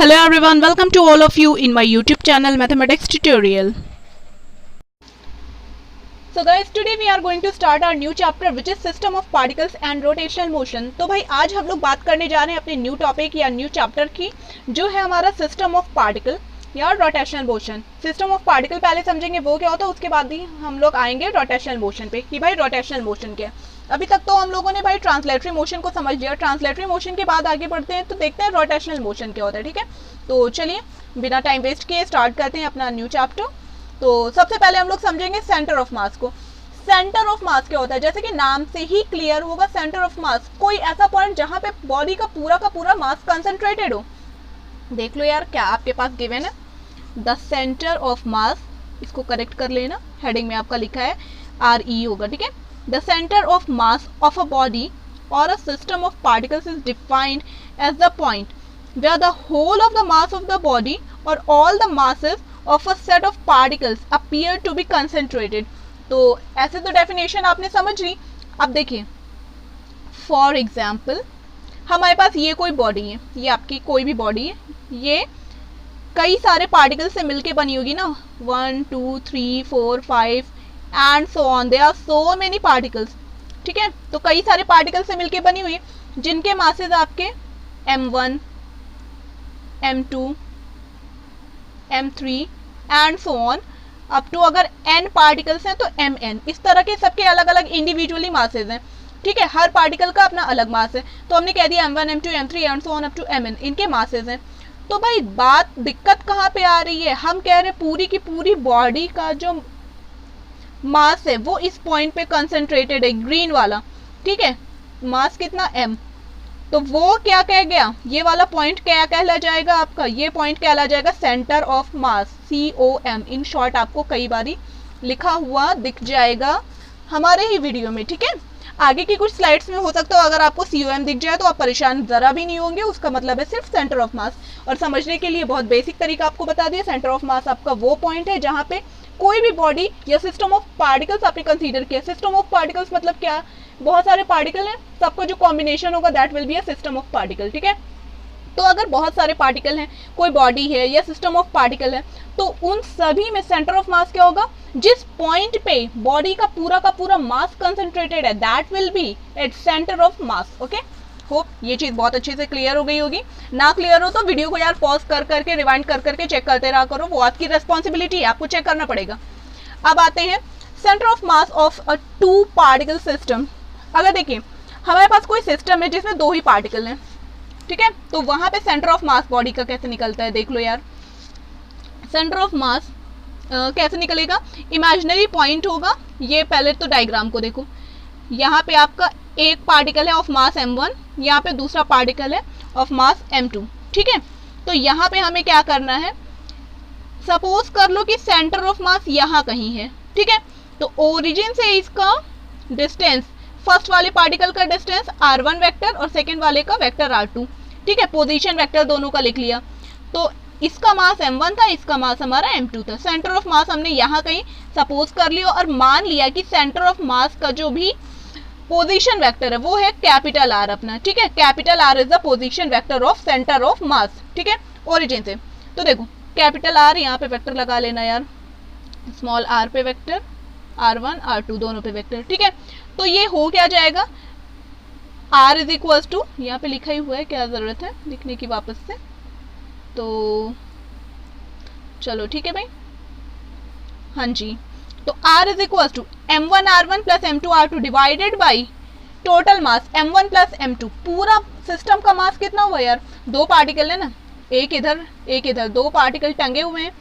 Hello everyone, welcome to all of you in my YouTube channel Mathematics Tutorial. So guys, today we are going to start our new chapter which is System of Particles and Rotational Motion. तो भाई आज हम लोग बात करने जा रहे हैं अपने न्यू टॉपिक या न्यू चैप्टर की, जो है हमारा सिस्टम ऑफ पार्टिकल या rotational motion. System of particle पहले समझेंगे वो क्या होता है, उसके बाद ही हम लोग आएंगे रोटेशनल मोशन पे कि भाई रोटेशनल मोशन क्या है. अभी तक तो हम लोगों ने भाई ट्रांसलेटरी मोशन को समझ लिया. ट्रांसलेटरी मोशन के बाद आगे बढ़ते हैं तो देखते हैं रोटेशनल मोशन क्या होता है. ठीक है, तो चलिए बिना टाइम वेस्ट किए स्टार्ट करते हैं अपना न्यू चैप्टर. तो सबसे पहले हम लोग समझेंगे सेंटर ऑफ मास को. सेंटर ऑफ मास क्या होता है, जैसे कि नाम से ही क्लियर होगा, सेंटर ऑफ मास कोई ऐसा पॉइंट जहां पे बॉडी का पूरा मास कंसंट्रेटेड हो. देख लो यार क्या आपके पास गिवन है, द सेंटर ऑफ मास. इसको करेक्ट कर लेना, हेडिंग में आपका लिखा है RE होगा. ठीक है, the centre of mass of a body और a system of particles is defined as the point where the whole of the mass of the body or all the masses of a set of particles appear to be concentrated. तो ऐसे तो definition आपने समझ ली. अब देखिए for example हमारे पास ये कोई बॉडी है, ये आपकी कोई भी बॉडी है, ये कई सारे पार्टिकल से मिलके बनी होगी ना, 1 2 3 4 5 and so on. There are so many particles. ठीक है, तो कई सारे पार्टिकल से मिलके बनी हुई है जिनके मासेज आपके M1 M2 M3 and so on up to, अगर n पार्टिकल्स हैं तो Mn. इस तरह के सबके अलग अलग इंडिविजुअली मासेज हैं. ठीक है, हर पार्टिकल का अपना अलग मास है. तो हमने कह दिया M1 M2 M3 and so on up to Mn, इनके मासेज हैं. तो भाई बात दिक्कत कहाँ पे आ रही है, हम कह रहे हैं पूरी की पूरी बॉडी का जो मास है वो इस पॉइंट पे कंसंट्रेटेड है, ग्रीन वाला. ठीक है, मास कितना M, तो वो क्या कह गया, ये वाला पॉइंट क्या कहला जाएगा आपका, ये पॉइंट कहला जाएगा centre of mass, COM. In short आपको कई बारी लिखा हुआ दिख जाएगा हमारे ही वीडियो में. ठीक है, आगे की कुछ स्लाइड्स में हो सकता है अगर आपको COM दिख जाए तो आप परेशान जरा भी नहीं होंगे. उसका मतलब है सिर्फ सेंटर ऑफ मास. और समझने के लिए बहुत बेसिक तरीका आपको बता दिया. सेंटर ऑफ मास आपका वो पॉइंट है जहाँ पे कोई भी बॉडी या सिस्टम ऑफ पार्टिकल्स आपने कंसीडर किया. सिस्टम ऑफ पार्टिकल्स मतलब क्या, बहुत सारे पार्टिकल हैं, सबका जो कॉम्बिनेशन होगा that will be a system of particle. ठीक है, तो अगर बहुत सारे पार्टिकल हैं, कोई बॉडी है या सिस्टम ऑफ पार्टिकल है, तो उन सभी में सेंटर ऑफ मास क्या होगा, जिस पॉइंट पे बॉडी का पूरा मास कंसंट्रेटेड है that will be at centre of mass. Okay, hope ये चीज बहुत अच्छे से क्लियर हो गई होगी. ना क्लियर हो तो वीडियो को यार पॉज कर करके रिवाइंड कर करके चेक करते रहा करो, वो आपकी रेस्पॉन्सिबिलिटी है, आपको चेक करना पड़ेगा. अब आते हैं centre of mass of a 2 particle system. अगर देखिए हमारे पास कोई सिस्टम है जिसमें 2 ही पार्टिकल हैं. ठीक है, तो वहां पे सेंटर ऑफ मास बॉडी का कैसे निकलता है, देख लो यार. सेंटर ऑफ मास कैसे निकलेगा, इमेजिनरी पॉइंट होगा. ये पहले तो डायग्राम को देखो, यहाँ पे आपका एक पार्टिकल है ऑफ मास M1, यहाँ पे दूसरा पार्टिकल है ऑफ मास M2. ठीक है, तो यहाँ पे हमें क्या करना है, सपोज कर लो कि सेंटर ऑफ मास यहाँ कहीं है. ठीक है, तो ओरिजिन से इसका डिस्टेंस, फर्स्ट वाले पार्टिकल का डिस्टेंस R1 वेक्टर और सेकेंड वाले का वेक्टर R2. ठीक है, पोजीशन वेक्टर दोनों का लिख लिया. तो इसका मास M1 था, इसका मास हमारा M2 था. सेंटर ऑफ मास हमने यहाँ कहीं सपोज कर लिया और मान लिया कि सेंटर ऑफ मास का जो भी पोजीशन वेक्टर है वो है कैपिटल R अपना. ठीक है, capital R is the position vector of centre of mass. ठीक है, ओरिजिन से. तो देखो कैपिटल R, यहाँ पे वेक्टर लगा लेना यार, स्मॉल r पे वेक्टर, R1 R2 दोनों पे वेक्टर. ठीक है, तो ये हो क्या जाएगा, R इज इक्वल्स टू, यहाँ पे लिखा ही हुआ है, क्या जरूरत है लिखने की वापस से, तो चलो ठीक है भाई. हाँ जी, तो R is equals to M1 R1 plus M2 R2 divided by total mass M1 plus M2. पूरा सिस्टम का मास कितना हुआ यार, 2 पार्टिकल है ना, एक इधर एक इधर, 2 पार्टिकल टंगे हुए हैं,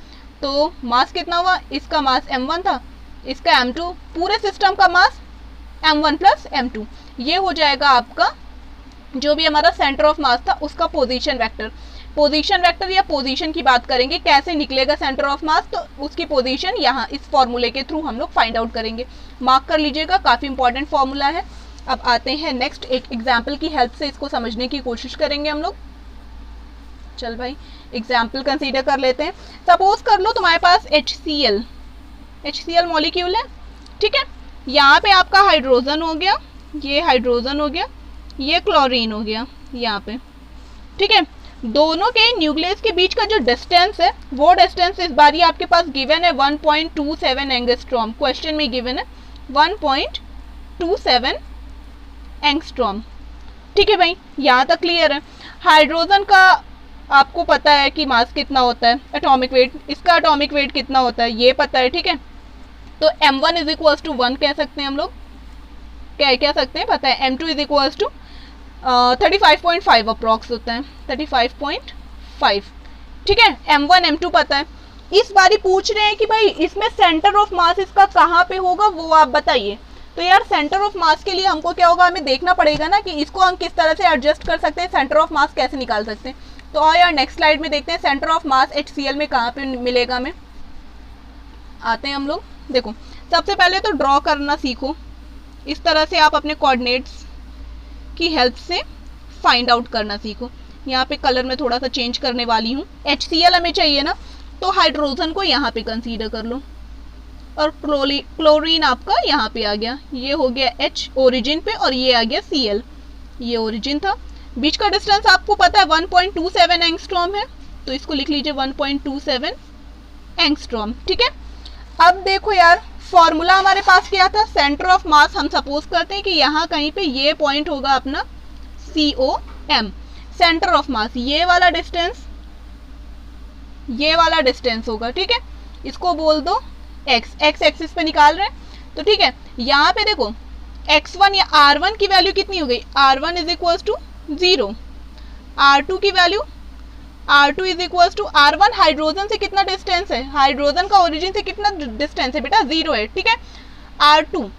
तो मास कितना हुआ, इसका मास M1 था, इसका M2, पूरे सिस्टम का मास M1 प्लस M2. ये हो जाएगा आपका जो भी हमारा सेंटर ऑफ मास था उसका पोजीशन वेक्टर. पोजीशन वेक्टर या पोजीशन की बात करेंगे, कैसे निकलेगा सेंटर ऑफ मास, तो उसकी पोजीशन यहाँ इस फॉर्मूले के थ्रू हम लोग फाइंड आउट करेंगे. मार्क कर लीजिएगा, काफ़ी इंपॉर्टेंट फॉर्मूला है. अब आते हैं नेक्स्ट, एक एग्जाम्पल की हेल्प से इसको समझने की कोशिश करेंगे हम लोग. चल भाई एग्जाम्पल कंसीडर कर लेते हैं. सपोज कर लो तुम्हारे पास HCl मॉलिक्यूल है. ठीक है, यहाँ पे आपका हाइड्रोजन हो गया, ये हाइड्रोजन हो गया, ये क्लोरीन हो गया यहाँ पे. ठीक है, दोनों के न्यूक्लियस के बीच का जो डिस्टेंस है वो डिस्टेंस इस बार ये आपके पास गिवन है 1.27 एंगस्ट्रॉम, क्वेश्चन में गिवन है 1.27 एंगस्ट्रॉम। ठीक है भाई, यहाँ तक क्लियर है। हाइड्रोजन का आपको पता है कि मास कितना होता है, एटॉमिक वेट, इसका एटॉमिक वेट कितना होता है ये पता है। ठीक है, तो m1 इज इक्वल्स टू 1 कह सकते हैं हम लोग, क्या कह सकते हैं पता है। m2 is equals to 35.5 approx होता है, 35.5। ठीक है, m1 m2 पता है। इस बारी पूछ रहे हैं कि भाई इसमें सेंटर ऑफ मास इसका कहाँ पे होगा वो आप बताइए। तो यार सेंटर ऑफ मास के लिए हमको क्या होगा, हमें देखना पड़ेगा ना कि इसको हम किस तरह से एडजस्ट कर सकते हैं, सेंटर ऑफ मास कैसे निकाल सकते हैं। तो और यार नेक्स्ट स्लाइड में देखते हैं सेंटर ऑफ मास HCl में कहाँ पे मिलेगा हमें। आते हैं हम लोग, देखो सबसे पहले तो ड्रॉ करना सीखो, इस तरह से आप अपने कोऑर्डिनेट्स की हेल्प से फाइंड आउट करना सीखो। यहाँ पे कलर में थोड़ा सा चेंज करने वाली हूँ। HCl हमें चाहिए ना, तो हाइड्रोजन को यहाँ पे कंसीडर कर लो और क्लोरीन आपका यहाँ पे आ गया, ये हो गया H ओरिजिन पे और ये आ गया Cl, ये ओरिजिन था। बीच का डिस्टेंस आपको पता है 1.27 एंगस्ट्रॉम है, तो इसको लिख लीजिए 1.27 एंगस्ट्रॉम। ठीक है, अब देखो यार फॉर्मूला हमारे पास क्या था, सेंटर ऑफ मास हम सपोज करते हैं कि यहाँ कहीं पे ये पॉइंट होगा अपना COM, सेंटर ऑफ मास, ये वाला डिस्टेंस होगा। ठीक है, इसको बोल दो x एक्सिस पे निकाल रहे हैं। तो ठीक है, यहाँ पे देखो x1 या r1 की वैल्यू कितनी हो गई, r1 is equals to 0, r2 की value, r2 is equals to r1 hydrogen से कितना डिस्टेंस है, हाइड्रोजन का ओरिजिन से कितना डिस्टेंस है बेटा, 0 है। ठीक है, r2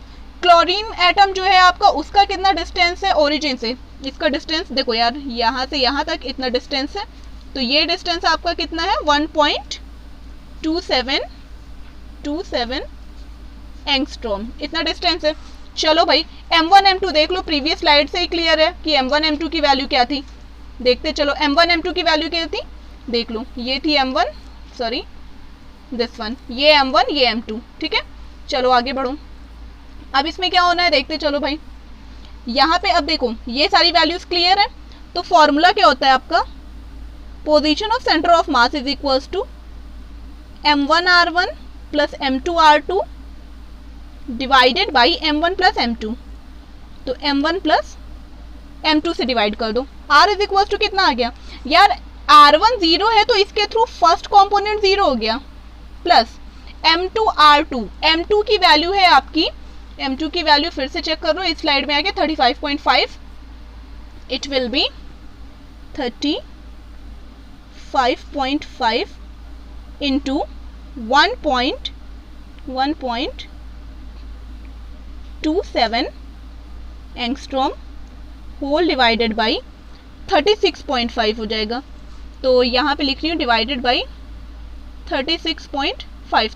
क्लोरीन एटम जो है आपका उसका कितना डिस्टेंस है ओरिजिन से, इसका डिस्टेंस देखो यार यहाँ से यहाँ तक इतना डिस्टेंस है, तो ये डिस्टेंस आपका कितना है 1.27 एंगस्ट्रॉम, इतना डिस्टेंस है। चलो भाई m1 m2 देख लो, प्रीवियस स्लाइड से ही क्लियर है कि m1 m2 की वैल्यू क्या थी। देखते चलो m1 m2 की वैल्यू क्या थी, देख लो ये थी m1, सॉरी दिस वन, ये m1 ये m2। ठीक है, चलो आगे बढ़ो। अब इसमें क्या होना है देखते चलो भाई, यहाँ पे अब देखो ये सारी वैल्यूज क्लियर है। तो फॉर्मूला क्या होता है आपका, position of centre of mass is equals to m1 r1 plus m2 r2 divided by m1 plus m2। तो m1 प्लस m2 से डिवाइड कर दो, r इज इक्वल टू कितना आ गया यार, r1 0 है तो इसके थ्रू फर्स्ट कंपोनेंट 0 हो गया, प्लस m2 r2, m2 की वैल्यू है आपकी, m2 की वैल्यू फिर से चेक कर लो, इस स्लाइड में आ गया 35.5, it will be 35.5 into 1.27 angstrom whole divided by 36.5 हो जाएगा। तो यहाँ पे लिख रही हूँ डिवाइडेड बाई 36.5,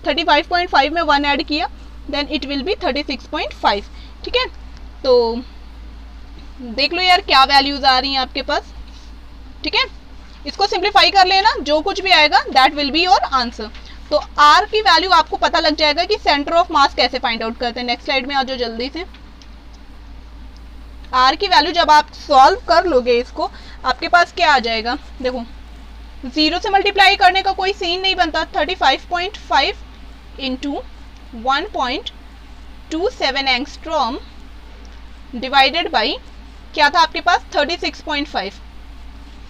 35.5 में 1 ऐड किया, देन इट विल बी 36.5। ठीक है, तो देख लो यार क्या वैल्यूज आ रही हैं आपके पास। ठीक है, इसको सिंप्लीफाई कर लेना, जो कुछ भी आएगा that will be your answer. तो r की वैल्यू आपको पता लग जाएगा कि सेंटर ऑफ मास कैसे फाइंड आउट करते हैं। नेक्स्ट स्लाइड में आ जाओ जल्दी से। r की वैल्यू जब आप सॉल्व कर लोगे इसको, आपके पास क्या आ जाएगा, देखो 0 से मल्टीप्लाई करने का कोई सीन नहीं बनता, 35.5 इंटू 1.27 एंगस्ट्रॉम डिवाइडेड बाई क्या था आपके पास 36.5।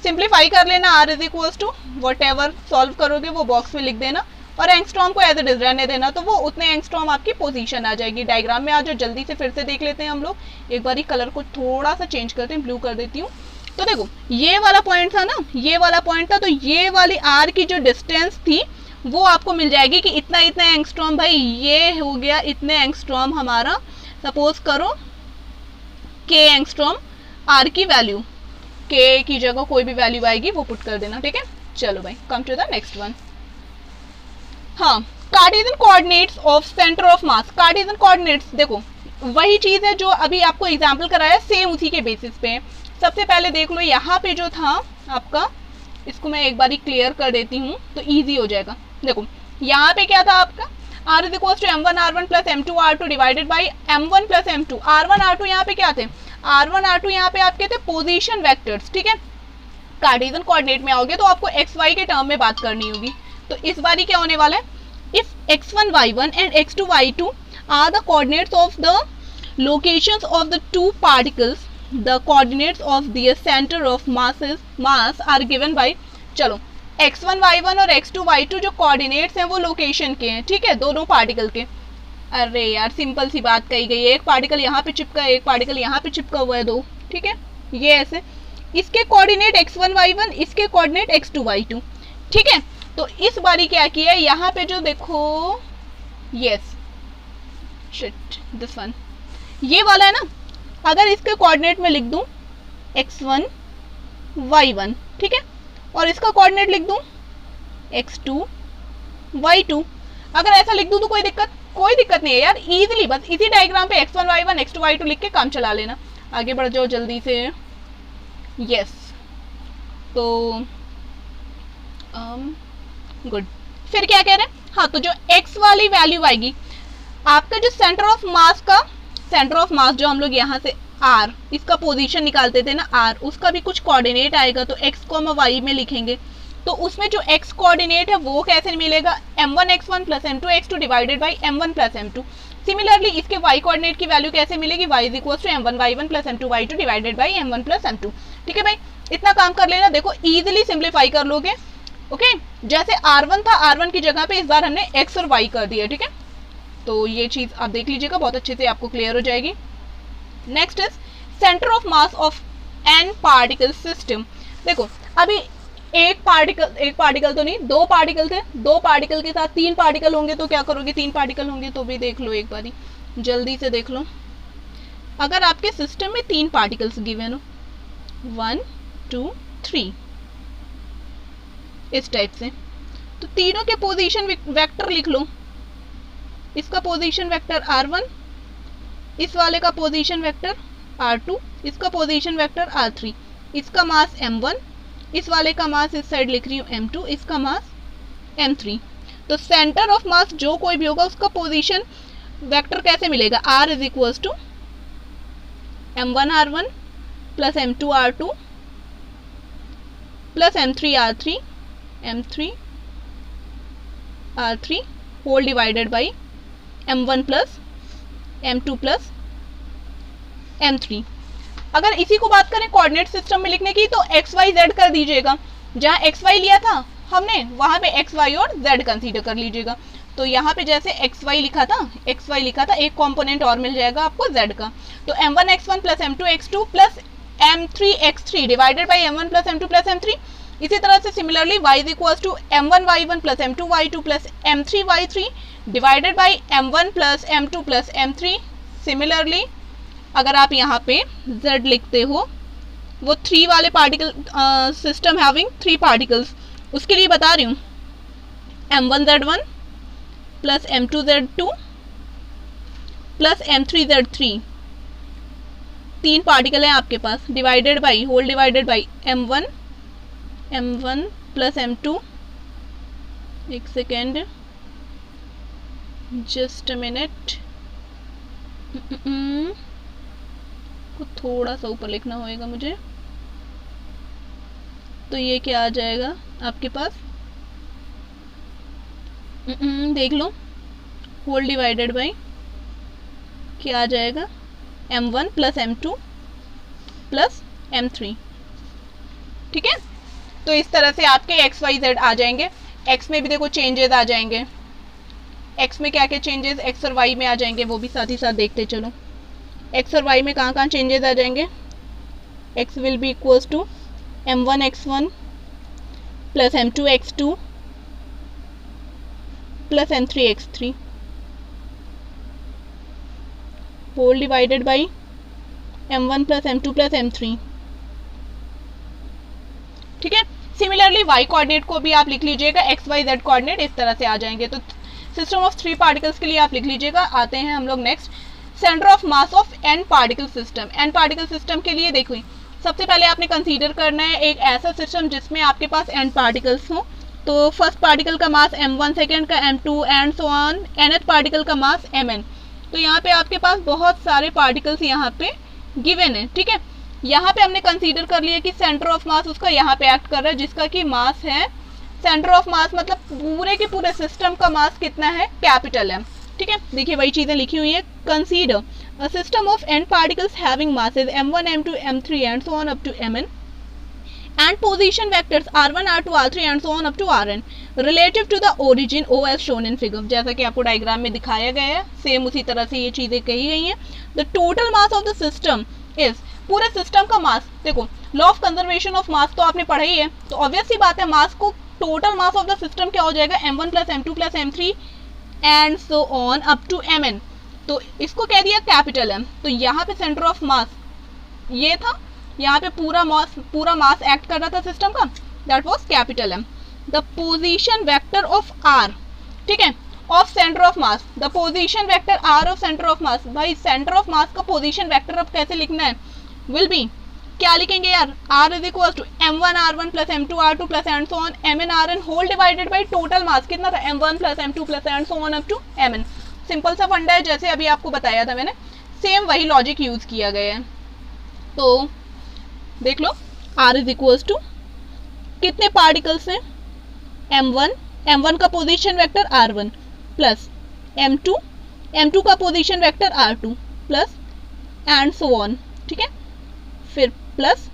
सिंप्लीफाई कर लेना, r is equals to whatever solve करोगे वो बॉक्स में लिख देना और एंगस्ट्रॉम को एज इट इज रहने देना, तो वो उतने एंगस्ट्रॉम आपकी पोजीशन आ जाएगी। डायग्राम में आ जाओ जल्दी से, फिर से देख लेते हैं हम लोग। एक बार कलर को थोड़ा सा चेंज करते हैं, ब्लू कर देती हूँ। तो देखो ये वाला पॉइंट था ना, ये वाला पॉइंट था, तो ये वाली r की जो डिस्टेंस थी वो आपको मिल जाएगी कि इतना इतना एंगस्ट्रॉम, भाई ये हो गया इतने एंगस्ट्रॉम हमारा, सपोज करो k एंगस्ट्रॉम r की वैल्यू, k की जगह कोई भी वैल्यू आएगी वो पुट कर देना। ठीक है, चलो भाई come to the next one. हाँ, Cartesian coordinates of centre of mass. Cartesian coordinates देखो वही चीज है जो अभी आपको एग्जांपल कराया, सेम उसी के बेसिस पे। सबसे पहले देख लो यहाँ पे जो था आपका, इसको मैं एक बार क्लियर कर देती हूँ तो इजी हो जाएगा। देखो यहाँ पे क्या था आपका, r is equal to m1 r1 plus m2 r2 divided by m1 plus m2। r1 r2 यहाँ पे क्या थे, r1 r2 यहाँ पे आपके थे पोजीशन वेक्टर्स। ठीक है, कार्टेशियन कोऑर्डिनेट में आओगे तो आपको एक्स वाई के टर्म में बात करनी होगी। तो इस बारी क्या होने वाला है, if x1 y1 and x2 y2 are the coordinates of the locations of the two particles, the coordinates of the centre of mass are given by, चलो x1 y1 और x2 y2 जो कोऑर्डिनेट्स हैं वो location के हैं, ठीक है, दोनों पार्टिकल के। अरे यार सिंपल सी बात कही गई है, एक पार्टिकल यहाँ पे चिपका है, एक पार्टिकल यहाँ पे चिपका हुआ है, दो, ठीक है, ये ऐसे, इसके कोऑर्डिनेट x1 y1, इसके कोऑर्डिनेट x2 y2, ठीक है। तो इस बारी क्या किया है, यहाँ पे जो देखो, यस शिट दिस वन, ये वाला है ना, अगर इसके कोऑर्डिनेट में लिख दूं x1 y1, ठीक है, और इसका कोऑर्डिनेट लिख दूं x2 y2, अगर ऐसा लिख दूं तो कोई दिक्कत नहीं है यार, इजीली बस इसी डायग्राम पे x1 y1 x2 y2 लिख के काम चला लेना। आगे बढ़ जाओ जल्दी से, यस, तो गुड। फिर क्या कह रहे हैं, हाँ, तो जो x वाली वैल्यू आएगी, आपका जो सेंटर ऑफ मास जो हम लोग यहाँ से r, इसका पोजीशन निकालते थे ना r, उसका भी कुछ कोऑर्डिनेट आएगा, तो x, y में लिखेंगे, तो उसमें जो x कोऑर्डिनेट है वो कैसे मिलेगा, m1 x1 plus m2 x2 divided by m1 plus m2। Similarly इसके y कोऑर्डिनेट की वैल्यू कैसे मिलेगी, y is equal to m1 y1 plus m2 y2 divided by m1 plus m2, ठीक है भाई, इतना काम कर लेना, देखो इजीली सिंप्लीफाई कर लोगे, ओके। जैसे r1 था, r1 की जगह पे इस बार हमने x और y कर दिया, ठीक है, तो ये चीज आप देख लीजिएगा, बहुत अच्छे से आपको क्लियर हो जाएगी। Next is centre of mass of n particle system. देखो अभी एक पार्टिकल तो नहीं, दो पार्टिकल थे, दो पार्टिकल के साथ तीन पार्टिकल होंगे तो क्या करोगे, तीन पार्टिकल होंगे तो भी देख लो एक बारी, जल्दी से देख लो। अगर आपके सिस्टम में तीन पार्टिकल्स गिवन हो, 1 2 3 इस टाइप से, तो तीनों के पोजीशन वेक्टर लिख लो, इसका पोजीशन वेक्टर r1, इस वाले का पोजीशन वेक्टर r2, इसका पोजीशन वेक्टर r3, इसका मास m1, इस वाले का मास इस साइड लिख रही हूँ m2, इसका मास m3। तो सेंटर ऑफ मास जो कोई भी होगा उसका पोजीशन वेक्टर कैसे मिलेगा, r is equal to m1 r1 plus m2 r2 plus m3 r3 whole divided by m1 plus m2 plus m3। अगर इसी को बात करें कोऑर्डिनेट सिस्टम में लिखने की, तो एक्स वाई जेड कर दीजिएगा, जहाँ एक्स वाई लिया था हमने वहां पे एक्स वाई और जेड कंसीडर कर लीजिएगा। तो यहाँ पे जैसे एक्स वाई लिखा था, एक कंपोनेंट और मिल जाएगा आपको जेड का, तो m1 x1 plus m2 x2 plus m3 x3 divided by m1 plus m2 plus m3। इसी तरह से similarly y is equal to m1 y1 plus m2 y2 plus m3 y3 divided by m1 plus m2 plus m3। Similarly अगर आप यहाँ पे z लिखते हो, वो 3 वाले पार्टिकल सिस्टम हैविंग 3 पार्टिकल्स, उसके लिए बता रही हूँ, m1 z1 plus m2 z2 plus m3 z3, 3 particle हैं आपके पास, divided by whole divided by m1 plus m2, एक सेकेंड जस्ट अ मिनट, को थोड़ा सा ऊपर लिखना होगा मुझे, तो ये क्या आ जाएगा आपके पास, देख लो, होल डिवाइडेड बाई क्या आ जाएगा m1 plus m2 plus m3, ठीक है। तो इस तरह से आपके x y z आ जाएंगे। x में भी देखो चेंजेस आ जाएंगे, x में क्या क्या चेंजेस x और y में आ जाएंगे वो भी साथ ही साथ देखते चलो। x और y में कहाँ कहाँ चेंजेस आ जाएंगे, x will be equals to m1 x1 plus m2 x2 plus m3 x3 whole divided by m1 plus m2 plus m3, ठीक है। सिमिलरली y कोऑर्डिनेट को भी आप लिख लीजिएगा, x y z कोऑर्डिनेट इस तरह से आ जाएंगे। तो सिस्टम ऑफ 3 पार्टिकल्स के लिए आप लिख लीजिएगा। आते हैं हम लोग next, centre of mass of n particle system. n particle system के लिए देखो, सबसे पहले आपने कंसीडर करना है एक ऐसा सिस्टम जिसमें आपके पास n पार्टिकल्स हो। तो फर्स्ट पार्टिकल का मास m1, सेकेंड का m2 and so on, nth particle का मास mn। तो यहाँ पे आपके पास बहुत सारे पार्टिकल्स यहाँ पे गिवन है, ठीक है। यहाँ पे हमने कंसीडर कर लिया कि सेंटर ऑफ मास उसका यहाँ पे एक्ट कर रहा है, जिसका कि मास है सेंटर ऑफ मास, मतलब पूरे के पूरे सिस्टम का मास कितना है, कैपिटल एम। ठीक है, देखिए वही चीजें लिखी हुई है। Consider a system of n particles having masses m1 m2 m3 and so on up to mn and position vectors r1 r2 r3 and so on up to rn relative to the origin o as shown in figure। जैसा कि आपको diagram में दिखाया गया है, same उसी तरह से ये चीजें कही गई हैं। The total mass of the system is, पूरे सिस्टम का मास, देखो law of conservation of mass तो आपने पढ़ा ही है, तो ऑब्वियस सी बात है मास को, total mass of the system क्या हो जाएगा, m1 plus m2 plus m3 and so on up to mn। तो इसको कह दिया कैपिटल M। तो यहाँ पे सेंटर ऑफ मास ये था, यहाँ पे पूरा मास एक्ट कर रहा था सिस्टम का, that was capital M। The position vector of R, ठीक है, of centre of mass, the position vector R of centre of मास। भाई सेंटर ऑफ मास का पोजीशन वेक्टर अब कैसे लिखना है, विल बी, क्या लिखेंगे यार, R is equal to m1 r1 plus m2 r2 plus and so on mn rn whole divided by total mass कितना था, m1 plus m2 plus and so on up to mn। Simple सा फंडा है, जैसे अभी आपको बताया था मैंने, सेम वही लॉजिक यूज किया गया है। तो देख लो, R इज इक्वल टू कितने पार्टिकल्स हैं, m1 का position vector r1 plus m2 का position vector r2 plus and so on. ठीक है, फिर प्लस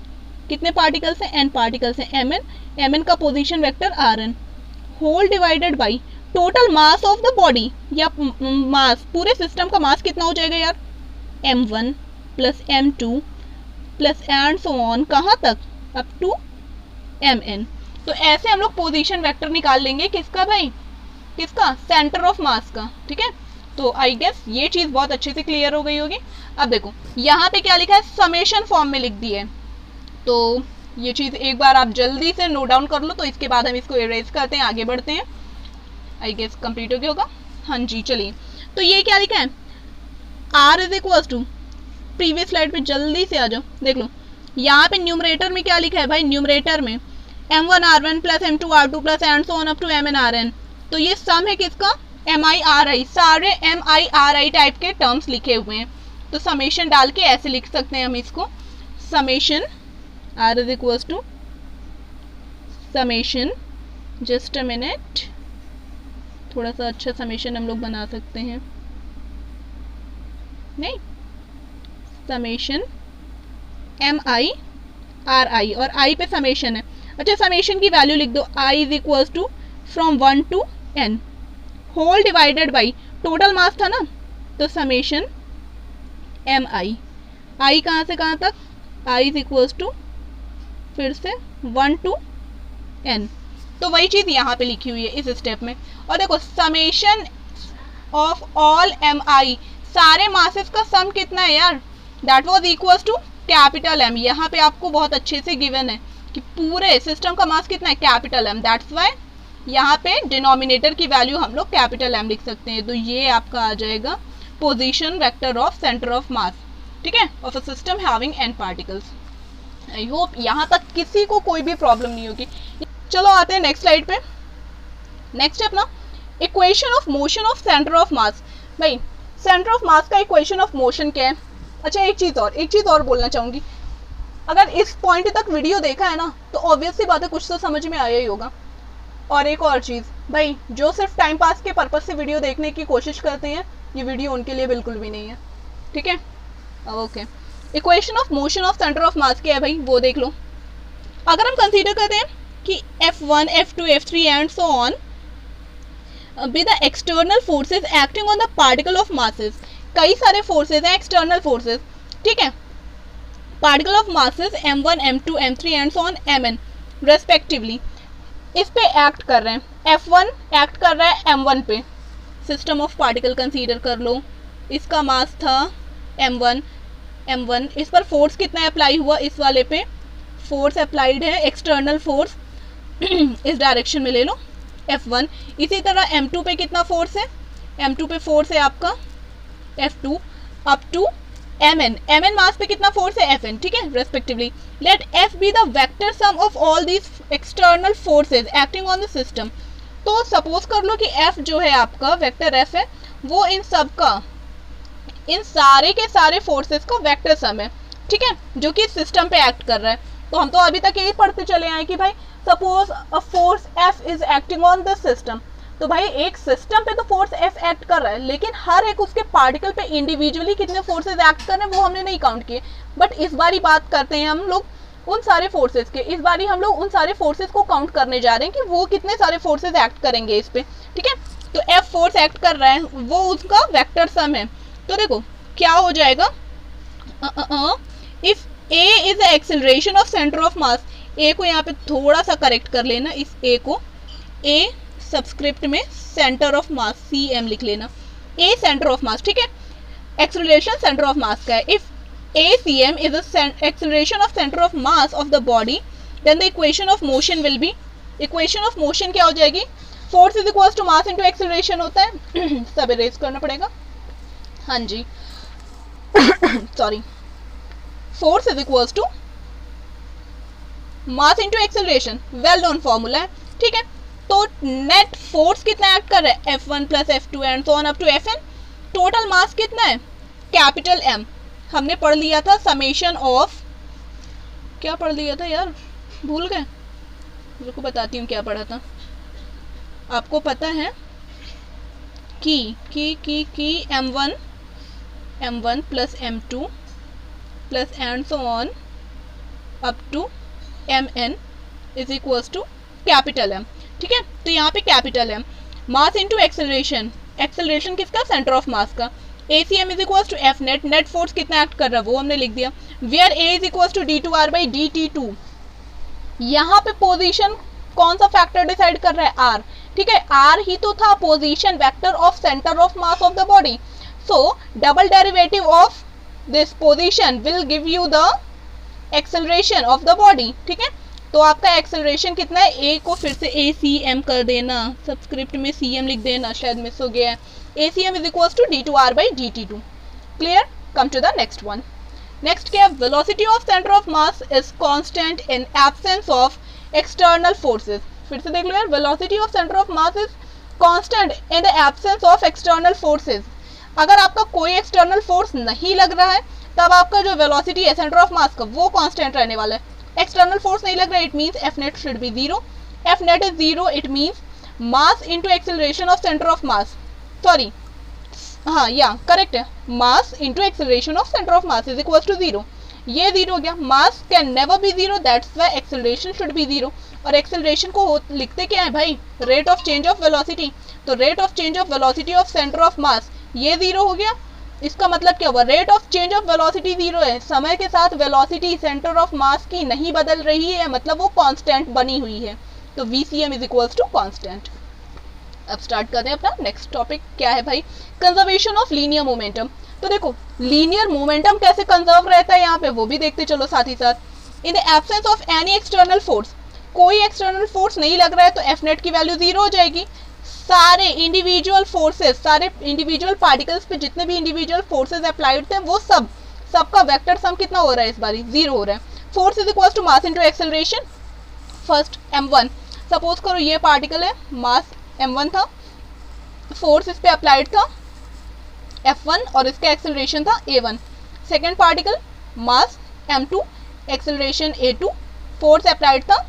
कितने पार्टिकल्स हैं, n पार्टिकल्स हैं, mn का position vector rn whole divided by total mass of the body, या मास, पूरे सिस्टम का मास कितना हो जाएगा यार, m1 plus m2 plus and so on, कहाँ तक, अप टू mn। तो ऐसे हम लोग पोजीशन वेक्टर निकाल लेंगे, किसका भाई, किसका, सेंटर ऑफ मास का। ठीक है, तो आई गेस ये चीज बहुत अच्छे से क्लियर हो गई होगी। अब देखो यहाँ पे क्या लिखा है, समेशन फॉर्म में लिख दिया है, तो ये चीज एक बार आप जल्दी से नोट डाउन कर लो, तो इसके बाद हम इसको इरेज करते हैं, आगे बढ़ते हैं। आई गेस कंप्लीट हो गया होगा, हाँ जी चलिए। तो ये क्या लिखा है, R is equal to, previous slide पे जल्दी से आ जाओ, देख लो यहाँ पे न्यूमरेटर में क्या लिखा है भाई, न्यूमरेटर में m1 r1 plus m2 r2 plus and so on up to mn rn। तो ये सम है किसका, MIRI, सारे MIRI टाइप के टर्म्स लिखे हुए हैं, तो समेशन डाल के ऐसे लिख सकते हैं हम इसको, summation R is equal to summation, just a minute, थोड़ा सा अच्छा समेशन हम लोग बना सकते हैं, नहीं, समेशन MIRI और I पे समेशन है। अच्छा, समेशन की वैल्यू लिख दो, I is equal to from 1 to n whole divided by total mass था ना, तो समेशन MI, I कहाँ से कहाँ तक, I इज इक्वल टू फिर से 1 टू n। तो वही चीज यहाँ पे लिखी हुई है इस स्टेप में। और देखो समेशन ऑफ ऑल MI, सारे मासेस का सम कितना है यार, that was equal to capital M। यहाँ पे आपको बहुत अच्छे से गिवन है कि पूरे सिस्टम का मास कितना है, कैपिटल M, दैट्स वाई यहाँ पे डिनोमिनेटर की वैल्यू हम लोग कैपिटल M लिख सकते हैं। तो ये आपका आ जाएगा position vector of centre of mass, ठीक है, of a system having n particles. I hope यहाँ तक किसी को कोई भी प्रॉब्लम नहीं होगी। चलो आते हैं नेक्स्ट स्लाइड पे। नेक्स्ट है अपना equation of motion of centre of मास। भाई सेंटर ऑफ मास का इक्वेशन ऑफ मोशन क्या है। अच्छा एक चीज और बोलना चाहूंगी, अगर इस पॉइंट तक वीडियो देखा है ना, तो ऑब्वियस सी बात है कुछ तो समझ में आया ही होगा। और एक और चीज भाई, जो सिर्फ टाइम पास के पर्पज से वीडियो देखने की कोशिश करते हैं, ये वीडियो उनके लिए बिल्कुल भी नहीं है, ठीक है। Okay, equation of motion of centre of mass क्या है भाई, वो देख लो। अगर हम कंसीडर करते हैं कि F1, F2, F3 and so on be the external forces acting on the particle of masses. कई सारे फोर्सेज हैं एक्सटर्नल फोर्सेज, ठीक है। Particle of masses M1, M2, M3 and so on Mn respectively इस पे एक्ट कर रहे हैं। F1 एक्ट कर रहा है M1 पे, सिस्टम ऑफ पार्टिकल कंसीडर कर लो, इसका मास था M1, इस पर फोर्स कितना अप्लाई हुआ, इस वाले पे फोर्स अप्लाइड है, एक्सटर्नल फोर्स इस डायरेक्शन में ले लो F1। इसी तरह M2 पे कितना फोर्स है, M2 पे फोर्स है आपका F2 अप टू Mn मास पे कितना फोर्स है Fn, ठीक है, respectively. Let F be the vector sum of all these external forces acting on the system. तो सपोज कर लो कि F जो है आपका वेक्टर F है, वो इन सब का, इन सारे के सारे फोर्सेस का वेक्टर सम है, ठीक है, जो कि सिस्टम पे एक्ट कर रहा है। तो हम तो अभी तक यही पढ़ते चले आए कि भाई suppose a force F is acting on this system, तो भाई एक सिस्टम पे तो फोर्स F एक्ट कर रहा है, लेकिन हर एक उसके पार्टिकल पे इंडिविजुअली कितने फोर्सेज एक्ट कर रहे हैं वो हमने नहीं काउंट किए। बट इस बारी बात करते हैं हम लोग उन सारे फोर्सेज के, इस बारी हम लोग उन सारे फोर्सेज को काउंट करने जा रहे हैं कि वो कितने सारे फोर्सेज एक्ट करेंगे इस पे, ठीक है। तो F फोर्स एक्ट कर रहा है, वो उसका वेक्टर सम है। तो देखो क्या हो जाएगा, if A is the acceleration of centre of mass, A को यहाँ पे थोड़ा सा करेक्ट कर लेना, इस A को A सबस्क्रिप्ट में सेंटर ऑफ मास CM लिख लेना, A सेंटर ऑफ मास, ठीक है। एक्सेलरेशन सेंटर ऑफ मास का है। If ACM is the acceleration of center of mass of the body, then the equation of motion will be, equation of motion क्या हो जाएगी, force is equals to mass into acceleration होता है सब erase करना पड़ेगा, हाँ जी sorry, force is equals to mass into acceleration, well known formula है, ठीक है। तो नेट फोर्स कितना एक्ट कर रहा है, F1 plus F2 and so on up to Fn। Total mass कितना है, कैपिटल M। हमने पढ़ लिया था समेशन ऑफ, क्या पढ़ लिया था यार, भूल गए, मेरे को बताती हूँ क्या पढ़ा था। आपको पता है कि M1 plus M2 plus and so on up to Mn is equals to capital M, ठीक है। तो यहाँ पे कैपिटल M, mass into acceleration, acceleration किसका, सेंटर ऑफ मास का। ACM is equals to F net, net force कितना act कर रहा है वो हमने लिख दिया। Where A is equals to D2R by DT2, यहाँ पे पोजीशन कौन सा फैक्टर डिसाइड कर रहा है, R, ठीक है। R ही तो था position vector of centre of mass of the body, so double derivative of this position will give you the acceleration of the body, ठीक है। तो आपका एक्सेलरेशन कितना है, A को फिर से ACM कर देना, सबस्क्रिप्ट में CM लिख देना, शायद मिस हो गया है। ACM is equals to D2R by DT2, clear। come to the next one, next क्या, velocity of center of mass is constant in absence of external forces। फिर से देख लो यार, velocity of center of mass is constant in the absence of external forces। अगर आपका कोई external force नहीं लग रहा है तब आपका जो velocity है center of mass का वो constant रहने वाला है। एक्सटर्नल फोर्स नहीं लग रहा है, it means F net should be 0, F net is 0, it means mass into acceleration of centre of mass, sorry हाँ या करेक्ट है, mass into acceleration of centre of mass is equals to 0। ये 0 हो गया, mass can never be 0, that's why acceleration should be 0। और acceleration को लिखते क्या है भाई, rate of change of velocity, तो rate of change of velocity of centre of मास, ये 0 हो गया। इसका मतलब क्या हुआ, rate of change of velocity 0 है, समय के साथ वेलोसिटी सेंटर ऑफ मास की नहीं बदल रही है, मतलब वो कांस्टेंट बनी हुई है। तो VCM is equals to constant. अब स्टार्ट करते हैं अपना नेक्स्ट टॉपिक, क्या है भाई, कंजर्वेशन ऑफ लीनियर मोमेंटम। तो देखो लीनियर मोमेंटम कैसे कंजर्व रहता है यहाँ पे, वो भी देखते चलो साथ ही साथ। In the absence of any external force, कोई एक्सटर्नल फोर्स नहीं लग रहा है तो F net की वैल्यू 0 हो जाएगी। सारे इंडिविजुअल फोर्सेस, सारे इंडिविजुअल पार्टिकल्स पे जितने भी इंडिविजुअल फोर्सेस अप्लाइड थे वो सबका वेक्टर सम कितना हो रहा है, इस बारी 0 हो रहा है। Force is equals to mass into acceleration. First M1, suppose करो ये पार्टिकल है, मास M1 था, फोर्स इस पे अप्लाइड था F1 और इसका एक्सेलरेशन था A1। Second particle mass M2, acceleration A2, force applied था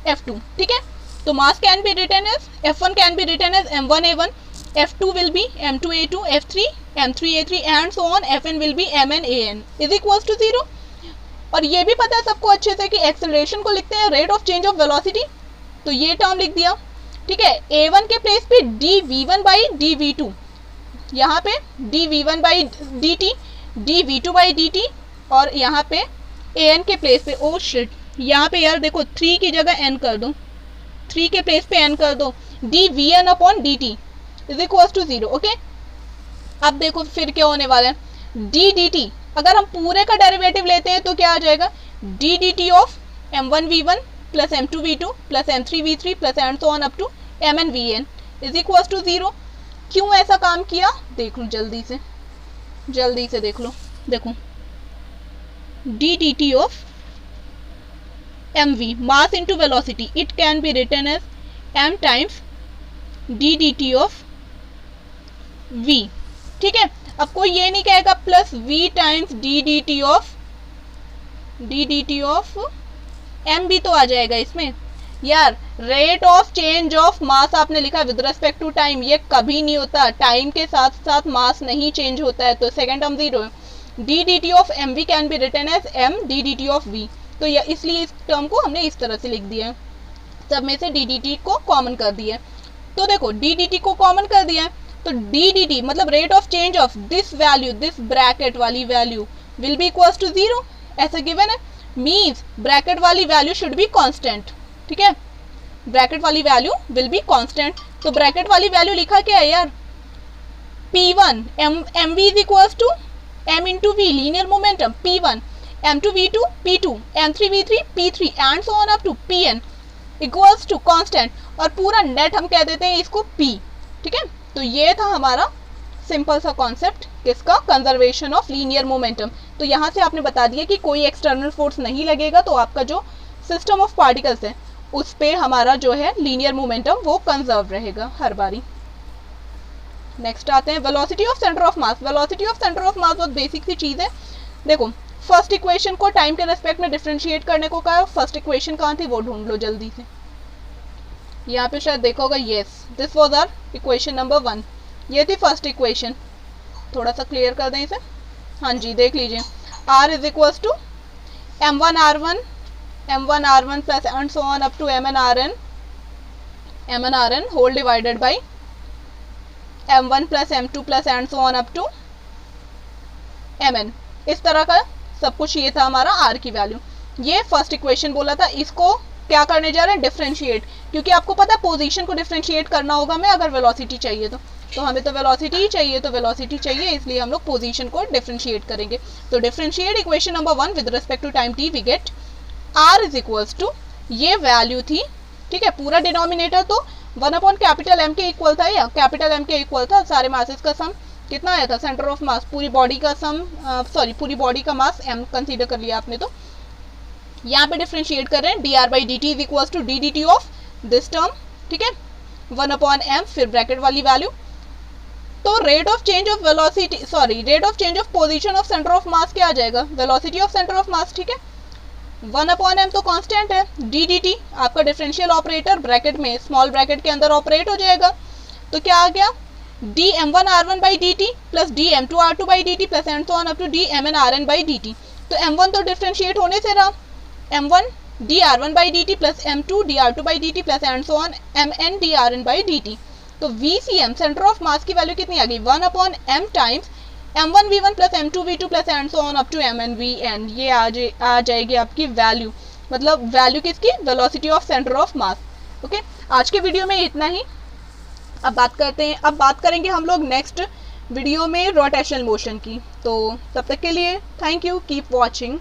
F2, ठीक है। तो mass can be written as F1 can be written as M1A1, F2 will be M2A2, F3 M3A3 and so on, Fn will be MnAn is equals to 0। और ये भी पता है सबको अच्छे से कि एक्सेलरेशन को लिखते हैं rate of change of velocity, तो ये टर्म लिख दिया, ठीक है। A1 के प्लेस पे dV1 बाई dV2, यहाँ पे dV1 by dt, dV2 by dt, और यहाँ पे An के प्लेस पे, ओ शिट, यहाँ पे यार देखो 3 की जगह n कर दो, 3 के प्लेस पे n कर दो, dVn upon dt is equals to 0, okay. अब देखो फिर क्या होने वाला है, ddt, अगर हम पूरे का डेरिवेटिव लेते हैं तो क्या आ जाएगा, ddt of M1V1 plus M2V2 plus M3V3 plus and so on up to MnVn is equals to 0। क्यों ऐसा काम किया देख लो, जल्दी से देख लो, देखो ddt of mv, mass into velocity, it can be written as m times ddt of v, ठीक है। अब कोई ये नहीं कहेगा plus v times ddt of d d t of m भी तो आ जाएगा इसमें यार। Rate of change of mass आपने लिखा विद रिस्पेक्ट टू टाइम, ये कभी नहीं होता, टाइम के साथ साथ मास नहीं चेंज होता है, तो सेकंड टर्म जीरो है। D d t of m v can be written as m d d t of v, तो इसलिए इस टर्म को हमने इस तरह से लिख दिया है, सब में से डी डी टी को कॉमन कर दिया है। तो देखो डी डी टी को कॉमन कर दिया है, तो डी डी टी मतलब rate of change of this value, this bracket वाली value will be equals to zero, ऐसा गिवन है। मीन्स ब्रैकेट वाली वैल्यू शुड बी कांस्टेंट, ठीक है, ब्रैकेट वाली वैल्यू विल बी कांस्टेंट। तो ब्रैकेट वाली वैल्यू लिखा क्या है यार, P1 M we is equals to m into v, linear momentum P1, m2 v2 P2, m3 v3 P3 and so on up to Pn equals to constant, और पूरा net हम कह देते हैं इसको P, ठीक है। तो ये था हमारा सिंपल सा कॉन्सेप्ट किसका, कंजर्वेशन ऑफ लीनियर मोमेंटम। तो यहाँ से आपने बता दिया कि कोई एक्सटर्नल फोर्स नहीं लगेगा, तो आपका जो सिस्टम ऑफ पार्टिकल्स है उस पे हमारा जो है लीनियर मोमेंटम वो कंजर्व रहेगा हर बारी। नेक्स्ट आते हैं velocity of centre of mass. Velocity of centre of मास बहुत बेसिक सी चीज़ है। देखो फर्स्ट इक्वेशन को टाइम के रेस्पेक्ट में डिफरेंशिएट करने को कहा, फर्स्ट इक्वेशन कहाँ थी वो ढूंढ लो जल्दी से। यहाँ पे शायद देखा होगा, yes this was our equation number 1, ये थी फर्स्ट इक्वेशन। थोड़ा सा क्लियर कर दें इसे, हाँ जी देख लीजिए, R is equals to m1r1 plus and so on up to mn whole divided by m1 plus m2 plus and so on up to mn। इस तरह का सब कुछ ये था हमारा R की वैल्यू। ये फर्स्ट इक्वेशन बोला था, इसको क्या करने जा रहे हैं, डिफरेंशिएट, क्योंकि आपको पता है पोजीशन को डिफरेंशिएट करना होगा हमें अगर वेलोसिटी चाहिए तो हमें तो वेलोसिटी ही चाहिए, तो वेलोसिटी चाहिए इसलिए हम लोग पोजीशन को डिफरेंशिएट करेंगे। तो differentiate equation number 1 with respect to time t, we get R is equals to, ये वैल्यू थी, ठीक है, पूरा डिनोमिनेटर तो 1 अपॉन कैपिटल M के इक्वल था, या कैपिटल M के इक्वल था, सारे मासेस का सम कितना आया था, सेंटर ऑफ मास, पूरी बॉडी का सम, सॉरी पूरी बॉडी का मास M कंसीडर कर लिया आपने। तो यहाँ पे डिफरेंशिएट कर रहे हैं, d r by d t is equals to d d t of this term, ठीक है, 1 अपॉन M, फिर ब्रैकेट वाली वैल्यू। तो rate of change of velocity, sorry rate of change of position of centre of mass क्या आ जाएगा, velocity of centre of mass, ठीक है, 1 अपॉन M तो कांस्टेंट है, डी डी टी आपका डिफरेंशियल ऑपरेटर ब्रैकेट में स्मॉल ब्रैकेट के अंदर ऑपरेट हो जाएगा। तो क्या आ गया, d m1r1 by d t plus d m2r2 by d t plus and so on up to d mnrn by d t. तो m1 तो डिफरेंशिएट होने से रहा, m1 dr1 by d t plus m2 dr2 by d t plus and so on mn drn by d t. तो VCM centre of mass की value कितनी आ गई, 1 upon M times m1 v1 plus m2 v2 plus and so on up to mn vn, ये आ जाएगी आपकी value, मतलब value किसकी, velocity of centre of mass. Okay, आज के वीडियो में इतना ही। अब बात करेंगे हम लोग नेक्स्ट वीडियो में रोटेशनल मोशन की। तो तब तक के लिए थैंक यू, कीप वॉचिंग।